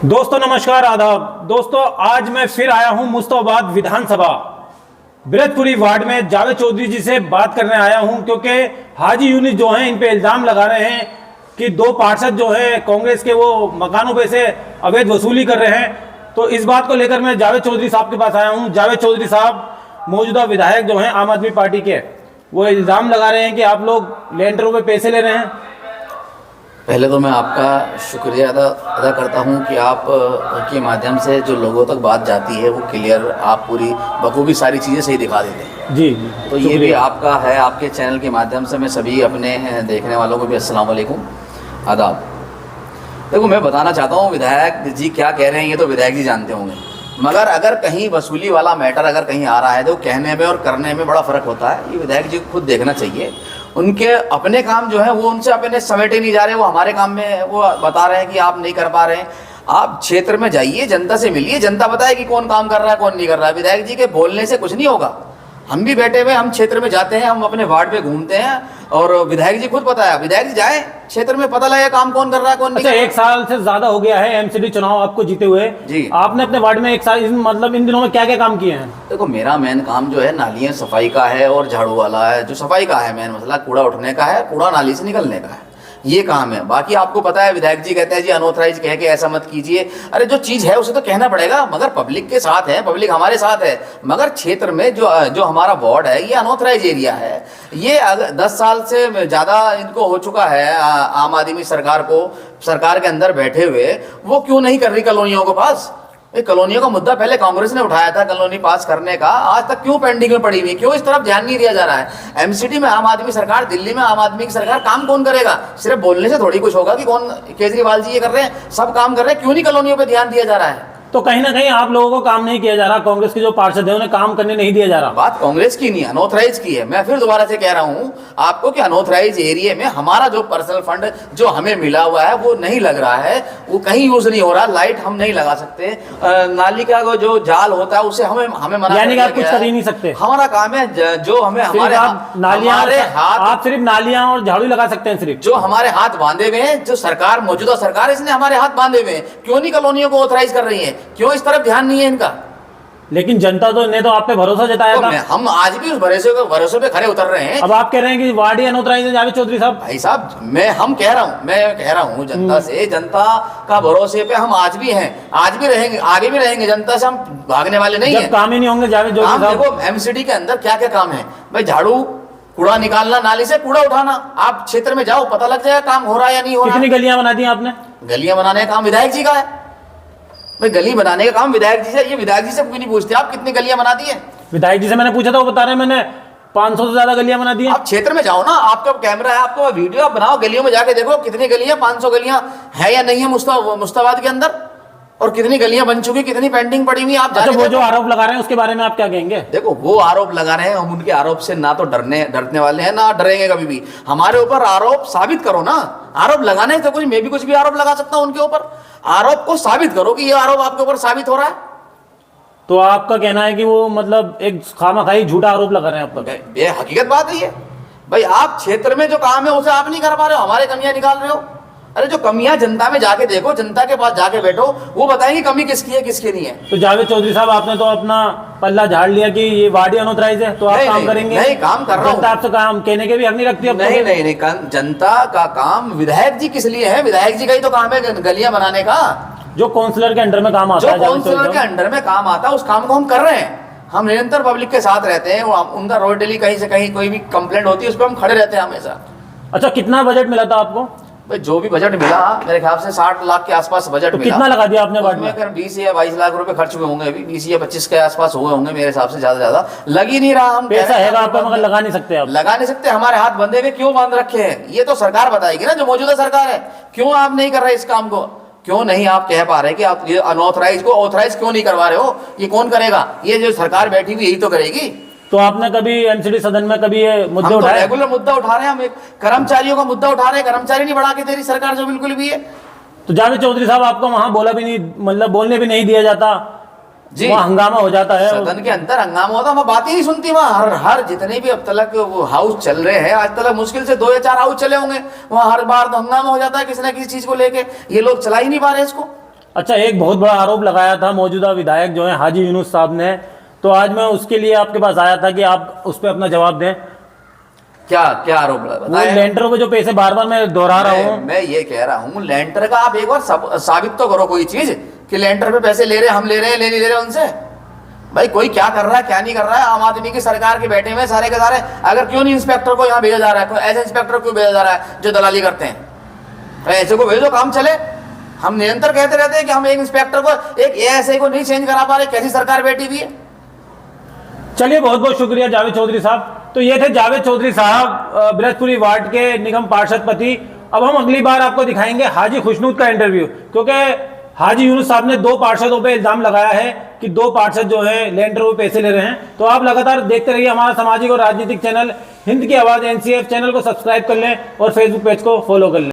दोस्तों नमस्कार आदाब। दोस्तों आज मैं फिर आया हूं मुस्ताबाद विधानसभा ब्रजपुरी वार्ड में जावेद चौधरी जी से बात करने आया हूं, क्योंकि हाजी यूनिस जो हैं इन पे इल्ज़ाम लगा रहे हैं कि दो पार्षद जो है कांग्रेस के वो मकानों पे से अवैध वसूली कर रहे हैं। तो इस बात को लेकर मैं जावेद चौधरी साहब के पास आया हूं। जावेद चौधरी साहब मौजूदा विधायक जो हैं आम आदमी पार्टी के, वो इल्ज़ाम लगा रहे हैं कि आप लोग लेंडरों पे पैसे ले रहे हैं। पहले तो मैं आपका शुक्रिया अदा करता हूं कि आप के माध्यम से जो लोगों तक बात जाती है वो क्लियर, आप पूरी बखूबी सारी चीज़ें सही दिखा देते हैं। जी तो ये भी आपका है, आपके चैनल के माध्यम से मैं सभी अपने देखने वालों को भी अस्सलाम वालेकुम, आदाब। देखो, मैं बताना चाहता हूँ विधायक जी क्या कह रहे हैं ये तो विधायक जी जानते होंगे, मगर अगर कहीं वसूली वाला मैटर अगर कहीं आ रहा है तो कहने में और करने में बड़ा फ़र्क होता है। ये विधायक जी को खुद देखना चाहिए। उनके अपने काम जो है वो उनसे अपने समेटे नहीं जा रहे, वो हमारे काम में वो बता रहे हैं कि आप नहीं कर पा रहे हैं। आप क्षेत्र में जाइए, जनता से मिलिए, जनता बताए कि कौन काम कर रहा है कौन नहीं कर रहा है। विधायक जी के बोलने से कुछ नहीं होगा। हम भी बैठे हुए, हम क्षेत्र में जाते हैं, हम अपने वार्ड पे घूमते हैं और विधायक जी खुद बताया, विधायक जी जाए क्षेत्र में, पता लगे काम कौन कर रहा है कौन नहीं। अच्छा, एक साल से ज्यादा हो गया है एमसीडी चुनाव आपको जीते हुए जी। आपने अपने वार्ड में एक साल मतलब इन दिनों में क्या क्या काम किए हैं? देखो, मेरा मेन काम जो है नालियाँ सफाई का है और झाड़ू वाला है। जो सफाई का है मेन मसला कूड़ा उठने का है, कूड़ा नाली से निकलने का है, ये काम है। बाकी आपको पता है विधायक जी कहते हैं जी अनऑथराइज कह के ऐसा मत कीजिए। अरे जो चीज़ है उसे तो कहना पड़ेगा, मगर पब्लिक के साथ है, पब्लिक हमारे साथ है। मगर क्षेत्र में जो हमारा वार्ड है ये अनऑथराइज एरिया है। ये 10 साल से ज़्यादा इनको हो चुका है आम आदमी सरकार के अंदर बैठे हुए, वो क्यों नहीं कर रही कॉलोनियों के पास? कॉलोनियों का मुद्दा पहले कांग्रेस ने उठाया था, कॉलोनी पास करने का, आज तक क्यों पेंडिंग में पड़ी हुई? क्यों इस तरफ ध्यान नहीं दिया जा रहा है? एमसीडी में आम आदमी सरकार, दिल्ली में आम आदमी की सरकार, काम कौन करेगा? सिर्फ बोलने से थोड़ी कुछ होगा कि कौन केजरीवाल जी ये कर रहे हैं, सब काम कर रहे हैं, क्यों नहीं कॉलोनियों पे ध्यान दिया जा रहा है? तो कहीं ना कहीं आप लोगों को काम नहीं किया जा रहा, कांग्रेस के जो पार्षद है उन्हें काम करने नहीं दिया जा रहा। बात कांग्रेस की नहीं, अनऑथराइज की है। मैं फिर दोबारा से कह रहा हूं आपको कि अनऑथराइज एरिया में हमारा जो पर्सनल फंड जो हमें मिला हुआ है वो नहीं लग रहा है, वो कहीं यूज नहीं हो रहा। लाइट हम नहीं लगा सकते, नाली का जो जाल होता है उसे हमें मना, यानी कि आप कुछ कर ही नहीं सकते। हमारा काम है जो हमें हमारे हाथ, आप सिर्फ नालियां और झाड़ू लगा सकते हैं। सिर्फ जो हमारे हाथ बांधे हुए हैं, जो सरकार मौजूदा सरकार इसने हमारे हाथ बांधे हुए हैं, क्यों नहीं कॉलोनियों को ऑथराइज कर रही है? क्यों इस तरफ ध्यान नहीं है इनका? लेकिन जनता तो ने तो आप पे भरोसा जताया था। हम आज भी उस भरोसे पे खड़े उतर रहे हैं। अब आप कह रहे हैं कि वार्ड ही अनऑथराइज है जावेद चौधरी साहब। भाई साहब, मैं कह रहा हूँ जनता से, जनता का भरोसे पे हम आज भी हैं, आज भी रहेंगे, आगे भी रहेंगे। जनता से हम भागने वाले नहीं है। काम ही नहीं होंगे जावेद चौधरी साहब। देखो, एमसीडी के अंदर क्या क्या काम है भाई? झाड़ू, कूड़ा निकालना, नाली से कूड़ा उठाना। आप क्षेत्र में जाओ, पता लग जाएगा काम हो रहा है या नहीं हो रहा। कितनी गलियां बना दी आपने? गलियां बनाने का काम विधायक जी का है भाई। गली बनाने का काम विधायक जी से, ये विधायक जी से क्यों नहीं पूछते आप कितनी गलियां बना दी है? विधायक जी से मैंने पूछा था, वो बता रहे हैं मैंने 500 से ज्यादा गलियां बना दी हैं। आप क्षेत्र में जाओ ना, आपका कैमरा है, आपको वीडियो आप बनाओ, गलियों में जाके देखो कितनी गलियां, 500 गलियां है या नहीं है मुस्ताबाद के अंदर, और कितनी गलियां बन चुकी, कितनी पेंडिंग पड़ी हुई। आप वो जो आरोप लगा रहे हैं उसके बारे में आप क्या कहेंगे? देखो, वो आरोप लगा रहे हैं, हम उनके आरोप से ना तो डरने वाले हैं ना डरेंगे कभी भी। हमारे ऊपर आरोप साबित करो ना। आरोप लगाने से कुछ, मैं भी कुछ भी आरोप लगा सकता हूं उनके ऊपर। आरोप को साबित करो कि ये आरोप आपके ऊपर साबित हो रहा है। तो आपका कहना है कि वो मतलब एक खामाखाई झूठा आरोप लगा रहे हैं आप पर? ये हकीकत बात है ये भाई। आप क्षेत्र में जो काम है उसे आप नहीं कर पा रहे हो, हमारे कमियां निकाल रहे हो। अरे जो कमियां जनता में जाके देखो, जनता के पास जाके बैठो, वो बताएंगे कमी किसकी है किसकी नहीं है। तो जावेद चौधरी साहब, आपने तो अपना पल्ला झाड़ लिया कि ये वार्ड अनऑथराइज है, तो आप काम करेंगे? नहीं, काम कर रहा हूं। जनता आपसे काम कहने के भी हक नहीं रखती है। नहीं, जनता का काम विधायक जी किस लिए है? विधायक जी का ही तो काम है गलियां बनाने का। जो काउंसलर के अंडर में काम आता है, जो काउंसलर के अंडर में काम आता है, उस काम को हम कर रहे हैं। हम निरंतर पब्लिक के साथ रहते हैं, उनका रोड डेली कहीं से कहीं कोई भी कंप्लेंट होती है उस पर हम खड़े रहते हैं हमेशा। अच्छा, कितना बजट मिला था आपको? भाई जो भी बजट मिला, मेरे ख्याल से 60 लाख के आसपास बजट मिला। कितना लगा दिया आपने वार्ड में? 20 या 22 लाख रुपए खर्च हुए होंगे, अभी 20 या 25 के आसपास हुए होंगे मेरे हिसाब से। ज्यादा लग ही नहीं रहा। हम पैसा है आपका, मगर लगा नहीं सकते आप। लगा नहीं सकते, हमारे हाथ बंधे हुए क्यों बांध रखे हैं? ये तो सरकार बताएगी ना, जो मौजूदा सरकार है। क्यों आप नहीं कर रहे इस काम को? क्यों नहीं आप कह पा रहे कि आप ये अनऑथराइज को ऑथराइज क्यों नहीं करवा रहे हो? ये कौन करेगा? ये जो सरकार बैठी हुई यही तो करेगी। तो आपने कभी एमसीडी सदन में कभी ये मुद्दे उठाए? रेगुलर मुद्दा उठा रहे हैं हम, एक कर्मचारियों का मुद्दा उठा रहे हैं। कर्मचारी नहीं बढ़ा के दे रही सरकार जो बिल्कुल भी है। तो जावेद चौधरी साहब, आपको वहां बोला भी नहीं, मतलब बोलने भी नहीं दिया जाता जी, वहाँ हंगामा हो जाता है, सदन के अंदर हंगामा होता है, वहाँ बात ही नहीं सुनती। वहाँ हर जितने भी अब तक वो हाउस चल रहे हैं, आज तक मुश्किल से 2 या 4 हाउस चले होंगे, वहाँ हर बार तो हंगामा हो जाता है किसी ना किसी चीज को लेके। ये लोग चला ही नहीं पा रहे इसको। अच्छा, एक बहुत बड़ा आरोप लगाया था मौजूदा विधायक जो है हाजी यूनुस साहब ने, तो आज मैं उसके लिए आपके पास आया था कि आप उस पर अपना जवाब दें। क्या क्या आरोप वो बताएं? लेंटरों को जो पैसे बार बार मैं दोहरा रहा हूँ, मैं ये कह रहा हूँ लेंटर का आप एक बार साबित तो करो कोई चीज कि लेंटर पे पैसे ले रहे हैं, हम ले रहे हैं, ले नहीं ले रहे हैं उनसे। भाई कोई क्या कर रहा है क्या नहीं कर रहा है, आम आदमी की सरकार के बैठे हुए सारे के सारे। अगर क्यों नहीं इंस्पेक्टर को यहाँ भेजा जा रहा है, ऐसे इंस्पेक्टर क्यों भेजा जा रहा है जो दलाली करते हैं? ऐसे को भेजो, काम चले। हम निरंतर कहते रहते हैं कि हम एक इंस्पेक्टर को, एक ऐसे को नहीं चेंज करा पा रहे। कैसी सरकार बैठी हुई है? चलिए बहुत बहुत शुक्रिया जावेद चौधरी साहब। तो ये थे जावेद चौधरी साहब, ब्रजपुरी वार्ड के निगम पार्षद पति। अब हम अगली बार आपको दिखाएंगे हाजी खुशनूद का इंटरव्यू, क्योंकि हाजी यूनुस साहब ने 2 पार्षदों पे इल्जाम लगाया है कि 2 पार्षद जो हैं लेंटर पे पैसे ले रहे हैं। तो आप लगातार देखते रहिए हमारा सामाजिक और राजनीतिक चैनल हिंद की आवाज़ NCF। चैनल को सब्सक्राइब कर लें और फेसबुक पेज को फॉलो कर लें।